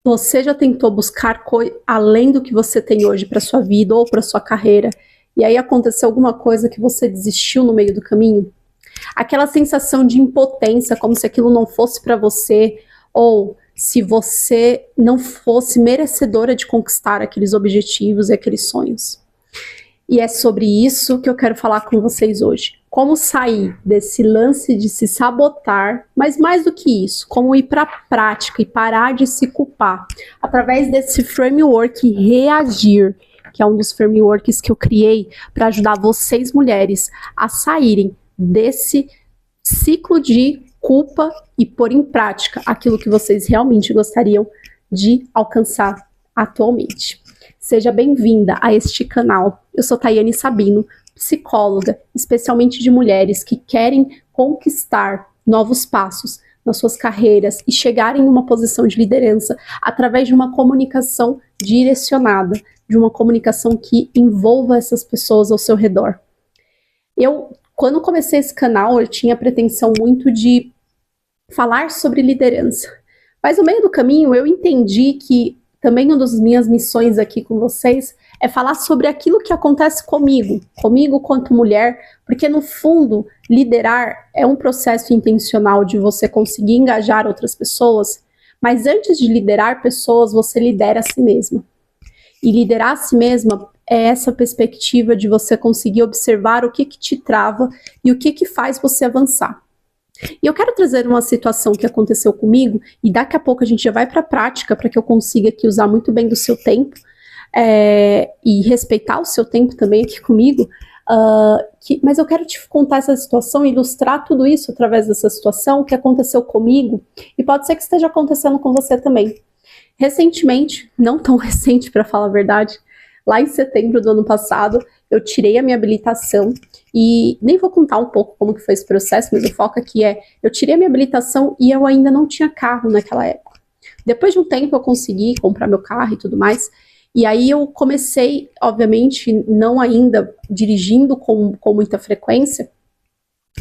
Você já tentou buscar além do que você tem hoje para sua vida ou para sua carreira, e aí aconteceu alguma coisa que você desistiu no meio do caminho? Aquela sensação de impotência, como se aquilo não fosse para você, ou se você não fosse merecedora de conquistar aqueles objetivos e aqueles sonhos. E é sobre isso que eu quero falar com vocês hoje. Como sair desse lance de se sabotar, mas mais do que isso, como ir para a prática e parar de se culpar, através desse framework Reagir, que é um dos frameworks que eu criei para ajudar vocês mulheres a saírem desse ciclo de culpa e pôr em prática aquilo que vocês realmente gostariam de alcançar atualmente. Seja bem-vinda a este canal. Eu sou Tayane Sabino, psicóloga, especialmente de mulheres que querem conquistar novos passos nas suas carreiras e chegarem em uma posição de liderança através de uma comunicação direcionada, de uma comunicação que envolva essas pessoas ao seu redor. Quando comecei esse canal, eu tinha a pretensão muito de falar sobre liderança. Mas no meio do caminho, eu entendi que também uma das minhas missões aqui com vocês é falar sobre aquilo que acontece comigo quanto mulher, porque no fundo, liderar é um processo intencional de você conseguir engajar outras pessoas, mas antes de liderar pessoas, você lidera a si mesma. E liderar a si mesma é essa perspectiva de você conseguir observar o que te trava e o que faz você avançar. E eu quero trazer uma situação que aconteceu comigo, e daqui a pouco a gente já vai para a prática, para que eu consiga aqui usar muito bem do seu tempo, e respeitar o seu tempo também aqui comigo, mas eu quero te contar essa situação, ilustrar tudo isso através dessa situação que aconteceu comigo, e pode ser que esteja acontecendo com você também. Recentemente, não tão recente para falar a verdade, lá em setembro do ano passado, eu tirei a minha habilitação e nem vou contar um pouco como que foi esse processo, mas o foco aqui eu tirei a minha habilitação e eu ainda não tinha carro naquela época. Depois de um tempo eu consegui comprar meu carro e tudo mais, e aí eu comecei, obviamente, não ainda dirigindo com muita frequência,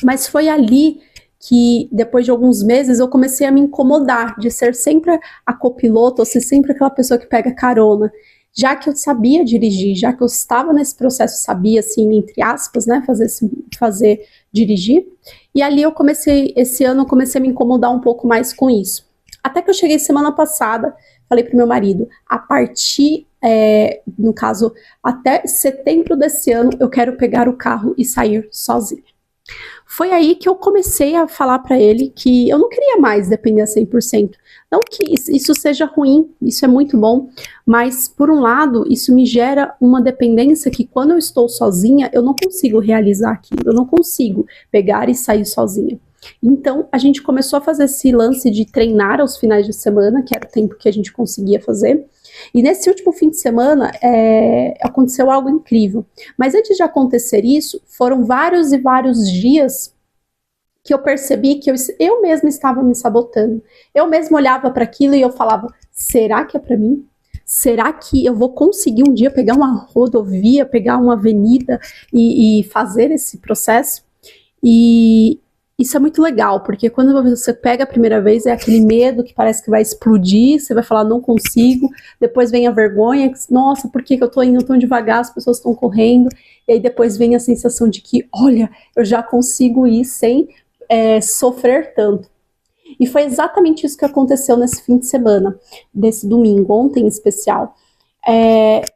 mas foi ali que depois de alguns meses eu comecei a me incomodar de ser sempre a copiloto, ou ser sempre aquela pessoa que pega carona. Já que eu sabia dirigir, já que eu estava nesse processo, sabia, assim, entre aspas, né, fazer dirigir, e ali esse ano eu comecei a me incomodar um pouco mais com isso. Até que eu cheguei semana passada, falei pro meu marido, a partir, no caso, até setembro desse ano, eu quero pegar o carro e sair sozinha. Foi aí que eu comecei a falar para ele que eu não queria mais depender 100%. Não que isso seja ruim, isso é muito bom, mas por um lado, isso me gera uma dependência que quando eu estou sozinha, eu não consigo realizar aquilo, eu não consigo pegar e sair sozinha. Então, a gente começou a fazer esse lance de treinar aos finais de semana, que era o tempo que a gente conseguia fazer. E nesse último fim de semana, aconteceu algo incrível. Mas antes de acontecer isso, foram vários e vários dias que eu percebi que eu mesma estava me sabotando. Eu mesma olhava para aquilo e eu falava, será que é para mim? Será que eu vou conseguir um dia pegar uma rodovia, pegar uma avenida e fazer esse processo? E isso é muito legal, porque quando você pega a primeira vez, é aquele medo que parece que vai explodir, você vai falar, não consigo, depois vem a vergonha, nossa, por que eu tô indo tão devagar, as pessoas estão correndo, e aí depois vem a sensação de que, olha, eu já consigo ir sem sofrer tanto. E foi exatamente isso que aconteceu nesse fim de semana, desse domingo, ontem em especial.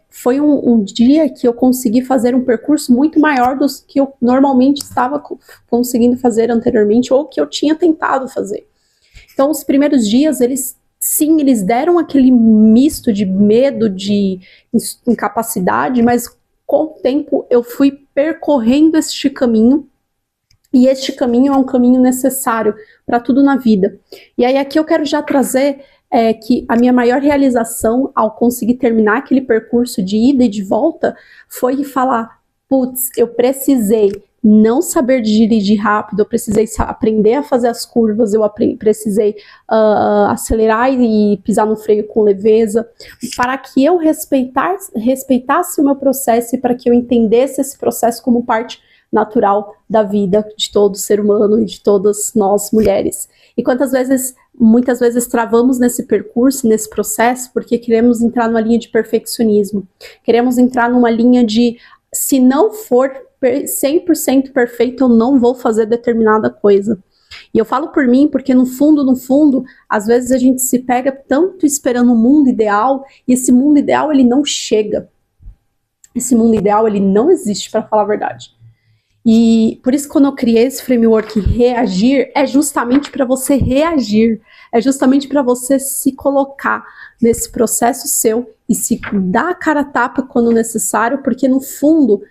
Foi um dia que eu consegui fazer um percurso muito maior do que eu normalmente estava conseguindo fazer anteriormente, ou que eu tinha tentado fazer. Então, os primeiros dias, eles deram aquele misto de medo, de incapacidade, mas com o tempo eu fui percorrendo este caminho, e este caminho é um caminho necessário para tudo na vida. E aí aqui eu quero já trazer que a minha maior realização ao conseguir terminar aquele percurso de ida e de volta foi falar, putz, eu precisei não saber dirigir rápido, eu precisei aprender a fazer as curvas, eu precisei acelerar e pisar no freio com leveza, para que eu respeitasse o meu processo e para que eu entendesse esse processo como parte natural da vida de todo ser humano e de todas nós mulheres. E quantas vezes muitas vezes travamos nesse percurso, nesse processo, porque queremos entrar numa linha de perfeccionismo. Queremos entrar numa linha de, se não for 100% perfeito, eu não vou fazer determinada coisa. E eu falo por mim, porque no fundo, às vezes a gente se pega tanto esperando um mundo ideal, e esse mundo ideal, ele não chega. Esse mundo ideal, ele não existe, para falar a verdade. E por isso, quando eu criei esse framework reagir, é justamente para você reagir, é justamente para você se colocar nesse processo seu e se dar a cara a tapa quando necessário, porque no fundo,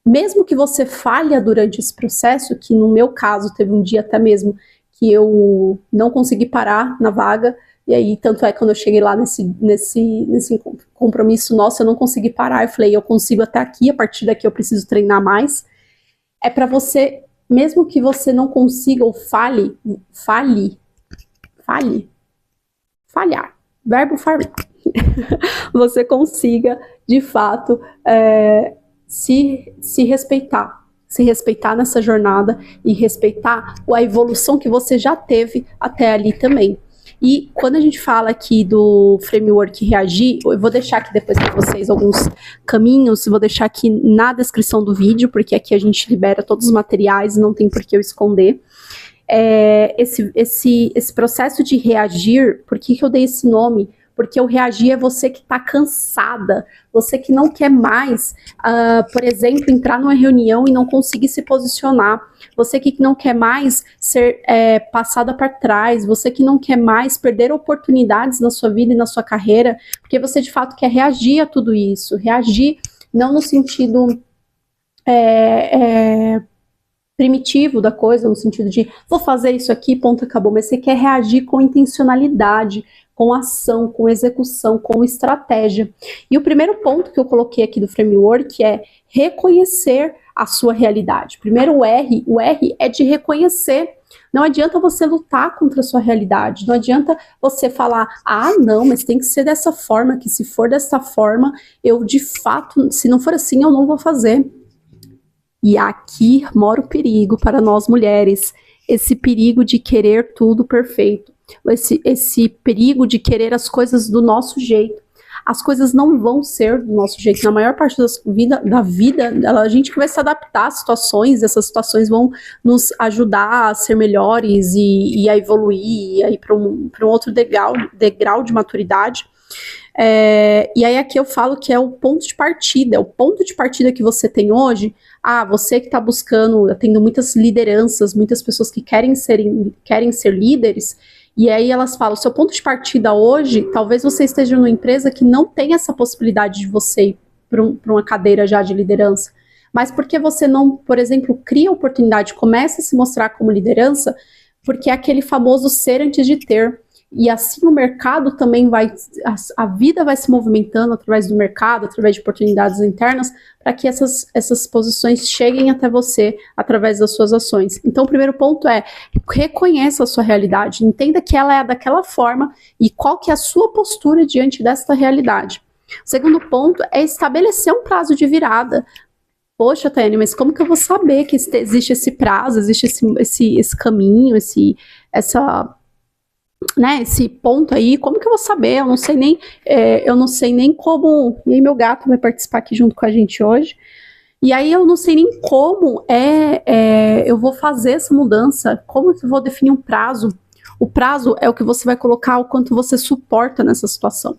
mesmo que você falha durante esse processo, que no meu caso teve um dia até mesmo que eu não consegui parar na vaga, e aí tanto é que quando eu cheguei lá nesse compromisso nosso, eu não consegui parar, eu falei, eu consigo até aqui, a partir daqui eu preciso treinar mais. É para você, mesmo que você não consiga ou falhar, verbo falhar, você consiga, de fato, se respeitar nessa jornada e respeitar a evolução que você já teve até ali também. E quando a gente fala aqui do framework reagir, eu vou deixar aqui depois para vocês alguns caminhos, vou deixar aqui na descrição do vídeo, porque aqui a gente libera todos os materiais, não tem por que eu esconder. Esse processo de reagir, por que eu dei esse nome? Porque o reagir é você que está cansada, você que não quer mais, por exemplo, entrar numa reunião e não conseguir se posicionar, você que não quer mais ser passada para trás, você que não quer mais perder oportunidades na sua vida e na sua carreira, porque você de fato quer reagir a tudo isso, reagir não no sentido primitivo da coisa, no sentido de vou fazer isso aqui, ponto, acabou, mas você quer reagir com intencionalidade, com ação, com execução, com estratégia. E o primeiro ponto que eu coloquei aqui do framework é reconhecer a sua realidade. Primeiro o R é de reconhecer. Não adianta você lutar contra a sua realidade, não adianta você falar, não, mas tem que ser dessa forma, que se for dessa forma, eu de fato, se não for assim, eu não vou fazer. E aqui mora o perigo para nós mulheres, esse perigo de querer tudo perfeito. Esse perigo de querer as coisas do nosso jeito. As coisas não vão ser do nosso jeito. Na maior parte da vida, a gente vai se adaptar às situações, essas situações vão nos ajudar a ser melhores e a evoluir, a ir para um outro degrau de maturidade. E aí aqui eu falo que é o ponto de partida, que você tem hoje. Você que está buscando, tendo muitas lideranças, muitas pessoas que querem ser líderes, e aí elas falam, seu ponto de partida hoje, talvez você esteja numa empresa que não tem essa possibilidade de você ir para uma cadeira já de liderança, mas porque você não, por exemplo, cria oportunidade, começa a se mostrar como liderança, porque é aquele famoso ser antes de ter. E assim o mercado também a vida vai se movimentando através do mercado, através de oportunidades internas, para que essas posições cheguem até você através das suas ações. Então o primeiro ponto é, reconheça a sua realidade, entenda que ela é daquela forma e qual que é a sua postura diante desta realidade. O segundo ponto é estabelecer um prazo de virada. Poxa, Tânia, mas como que eu vou saber que existe esse prazo, existe esse caminho, esse ponto aí, como que eu vou saber? Eu não sei nem como. E aí meu gato vai participar aqui junto com a gente hoje. E aí eu não sei nem como eu vou fazer essa mudança, como que eu vou definir um prazo. O prazo é o que você vai colocar, o quanto você suporta nessa situação.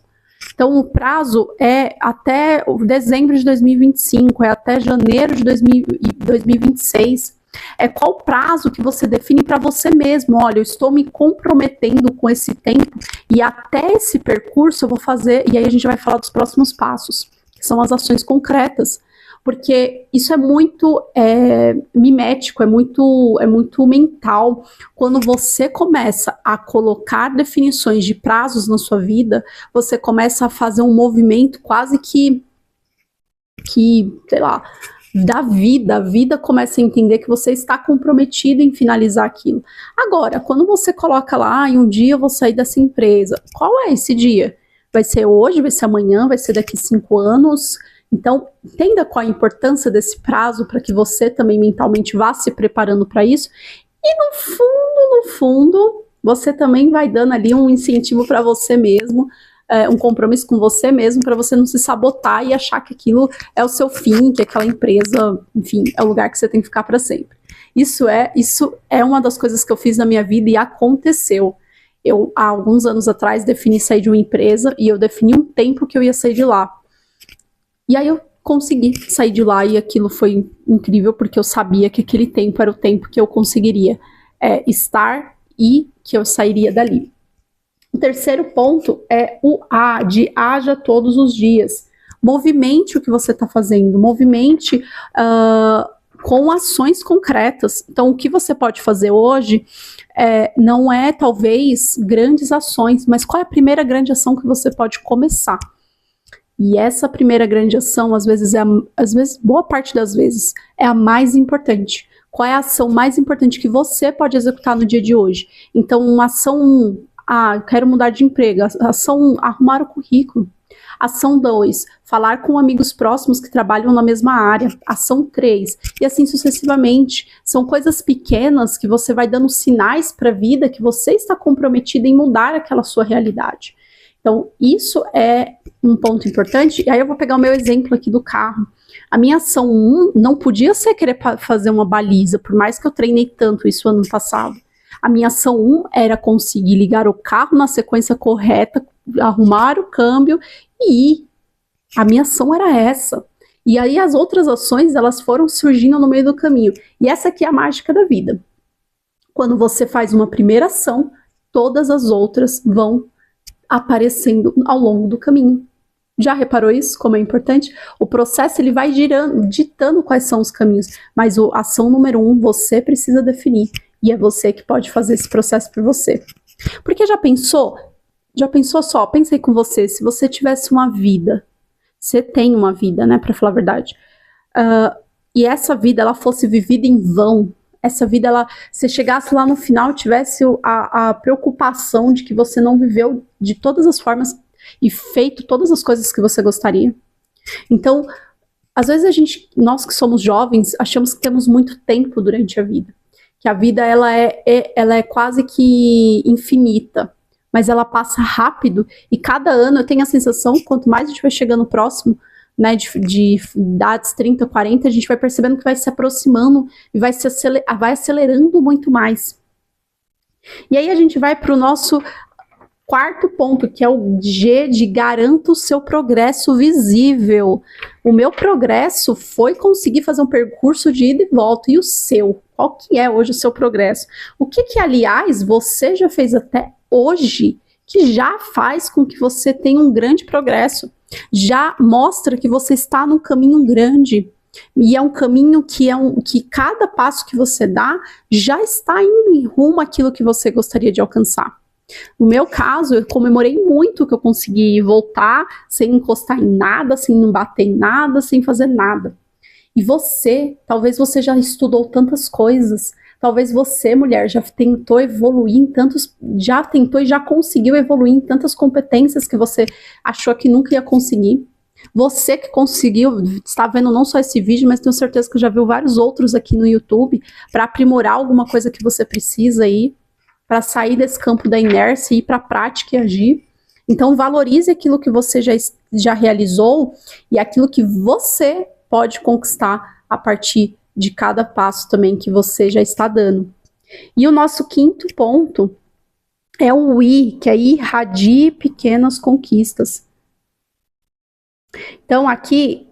Então o prazo é até dezembro de 2025, é até janeiro de 2026. Qual prazo que você define para você mesmo? Olha, eu estou me comprometendo com esse tempo e até esse percurso eu vou fazer, e aí a gente vai falar dos próximos passos, que são as ações concretas, porque isso é muito mimético, é muito mental. Quando você começa a colocar definições de prazos na sua vida, você começa a fazer um movimento quase que sei lá, da vida, a vida começa a entender que você está comprometido em finalizar aquilo. Agora, quando você coloca lá, um dia eu vou sair dessa empresa, qual é esse dia? Vai ser hoje, vai ser amanhã, vai ser daqui 5 anos? Então, entenda qual a importância desse prazo para que você também mentalmente vá se preparando para isso. E no fundo, você também vai dando ali um incentivo para você mesmo, um compromisso com você mesmo, para você não se sabotar e achar que aquilo é o seu fim, que aquela empresa, enfim, é o lugar que você tem que ficar para sempre. Isso é uma das coisas que eu fiz na minha vida e aconteceu. Eu, há alguns anos atrás, defini sair de uma empresa e eu defini um tempo que eu ia sair de lá. E aí eu consegui sair de lá e aquilo foi incrível, porque eu sabia que aquele tempo era o tempo que eu conseguiria estar e que eu sairia dali. O terceiro ponto é o A, de haja todos os dias. Movimente o que você está fazendo, movimente com ações concretas. Então, o que você pode fazer hoje não é, talvez, grandes ações, mas qual é a primeira grande ação que você pode começar? E essa primeira grande ação, às vezes, boa parte das vezes, é a mais importante. Qual é a ação mais importante que você pode executar no dia de hoje? Então, uma ação 1, eu quero mudar de emprego. Ação 1, arrumar o currículo. Ação 2, falar com amigos próximos que trabalham na mesma área. Ação 3, e assim sucessivamente. São coisas pequenas que você vai dando sinais para a vida que você está comprometido em mudar aquela sua realidade. Então, isso é um ponto importante. E aí eu vou pegar o meu exemplo aqui do carro. A minha ação 1 não podia ser querer fazer uma baliza, por mais que eu treinei tanto isso ano passado. A minha ação 1 era conseguir ligar o carro na sequência correta, arrumar o câmbio e ir. A minha ação era essa. E aí as outras ações, elas foram surgindo no meio do caminho. E essa aqui é a mágica da vida. Quando você faz uma primeira ação, todas as outras vão aparecendo ao longo do caminho. Já reparou isso? Como é importante? O processo ele vai ditando quais são os caminhos, mas a ação número 1 você precisa definir, e é você que pode fazer esse processo por você. Porque já pensou? Só, pensei com você, se você tivesse uma vida, você tem uma vida, né, para falar a verdade, e essa vida ela fosse vivida em vão, essa vida, você chegasse lá no final e tivesse a preocupação de que você não viveu de todas as formas e feito todas as coisas que você gostaria. Então, às vezes nós que somos jovens, achamos que temos muito tempo durante a vida. Que a vida, ela é quase que infinita, mas ela passa rápido e cada ano eu tenho a sensação, quanto mais a gente vai chegando próximo, né, de idades 30, 40, a gente vai percebendo que vai se aproximando e vai acelerando muito mais. E aí a gente vai para o nosso quarto ponto, que é o G de garanta o seu progresso visível. O meu progresso foi conseguir fazer um percurso de ida e volta. E o seu? Qual que é hoje o seu progresso? O que, aliás, você já fez até hoje que já faz com que você tenha um grande progresso? Já mostra que você está num caminho grande. E é um caminho que cada passo que você dá já está indo em rumo àquilo que você gostaria de alcançar. No meu caso, eu comemorei muito que eu consegui voltar sem encostar em nada, sem não bater em nada, sem fazer nada. E você, talvez você já estudou tantas coisas, talvez você, mulher, já tentou evoluir em já tentou e já conseguiu evoluir em tantas competências que você achou que nunca ia conseguir. Você que conseguiu, está vendo não só esse vídeo, mas tenho certeza que já viu vários outros aqui no YouTube, para aprimorar alguma coisa que você precisa aí, para sair desse campo da inércia e ir para a prática e agir. Então valorize aquilo que você já realizou e aquilo que você pode conquistar a partir de cada passo também que você já está dando. E o nosso quinto ponto é o I, que é irradie pequenas conquistas. Então aqui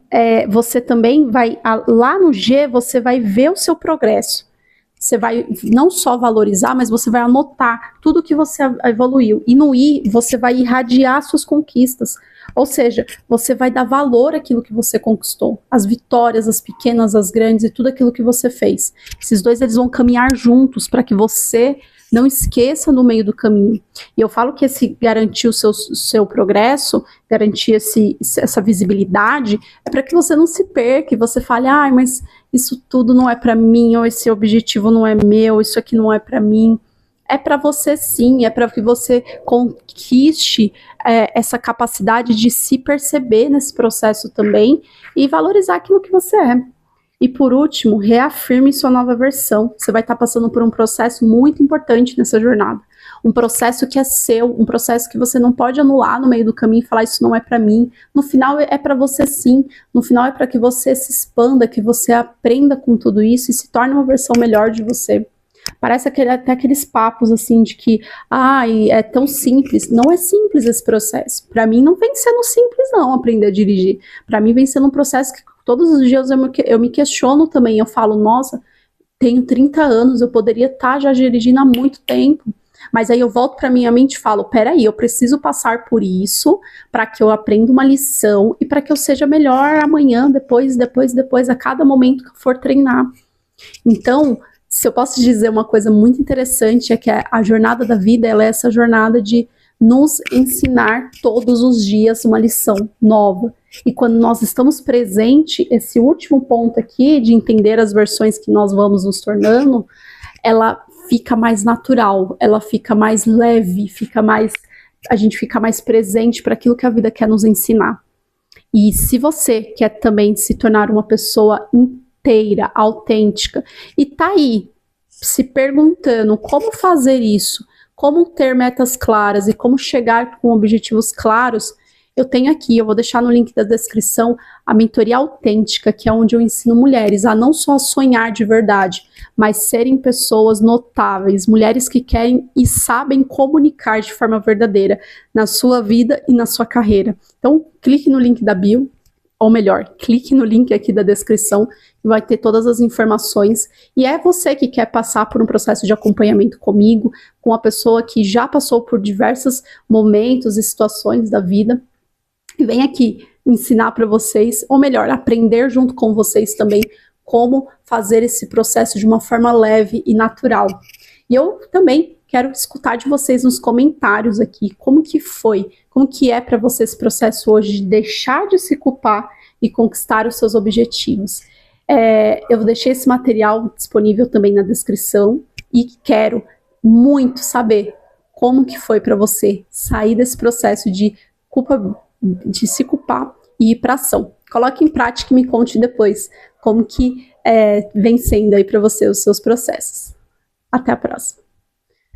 você também vai, lá no G você vai ver o seu progresso. Você vai não só valorizar, mas você vai anotar tudo que você evoluiu. E no I, você vai irradiar suas conquistas. Ou seja, você vai dar valor àquilo que você conquistou. As vitórias, as pequenas, as grandes e tudo aquilo que você fez. Esses dois, eles vão caminhar juntos para que você não esqueça no meio do caminho. E eu falo que esse garantir o seu progresso, garantir essa visibilidade, é para que você não se perca, e você fale, mas isso tudo não é para mim, ou esse objetivo não é meu, isso aqui não é para mim. É para você sim, é para que você conquiste essa capacidade de se perceber nesse processo também e valorizar aquilo que você é. E por último, reafirme sua nova versão. Você vai estar passando por um processo muito importante nessa jornada. um processo que é seu, um processo que você não pode anular no meio do caminho e falar isso não é para mim. No final é para você sim, no final é para que você se expanda, que você aprenda com tudo isso e se torne uma versão melhor de você. Parece até aqueles papos assim de que, é tão simples. Não é simples esse processo. Para mim não vem sendo simples não aprender a dirigir. Para mim vem sendo um processo que todos os dias eu me questiono também. Eu falo, nossa, tenho 30 anos, eu poderia estar já dirigindo há muito tempo. Mas aí eu volto para minha mente e falo, peraí, eu preciso passar por isso para que eu aprenda uma lição e para que eu seja melhor amanhã, depois, a cada momento que eu for treinar. Então, se eu posso dizer uma coisa muito interessante, é que a jornada da vida, ela é essa jornada de nos ensinar todos os dias uma lição nova. E quando nós estamos presentes, esse último ponto aqui, de entender as versões que nós vamos nos tornando, ela fica mais natural, ela fica mais leve, a gente fica mais presente para aquilo que a vida quer nos ensinar. E se você quer também se tornar uma pessoa inteira, autêntica, e tá aí se perguntando como fazer isso, como ter metas claras e como chegar com objetivos claros, eu tenho aqui, eu vou deixar no link da descrição, a mentoria autêntica, que é onde eu ensino mulheres a não só sonhar de verdade, mas serem pessoas notáveis, mulheres que querem e sabem comunicar de forma verdadeira na sua vida e na sua carreira. Então, clique no link da bio, ou melhor, clique no link aqui da descrição, e vai ter todas as informações. E é você que quer passar por um processo de acompanhamento comigo, com uma pessoa que já passou por diversos momentos e situações da vida, e vem aqui ensinar para vocês, ou melhor, aprender junto com vocês também, como fazer esse processo de uma forma leve e natural. E eu também quero escutar de vocês nos comentários aqui, como que foi, como que é para você esse processo hoje de deixar de se culpar e conquistar os seus objetivos. Eu deixei esse material disponível também na descrição e quero muito saber como que foi para você sair desse processo de se culpar e ir para ação. Coloque em prática e me conte depois como que vem sendo aí para você os seus processos. Até a próxima.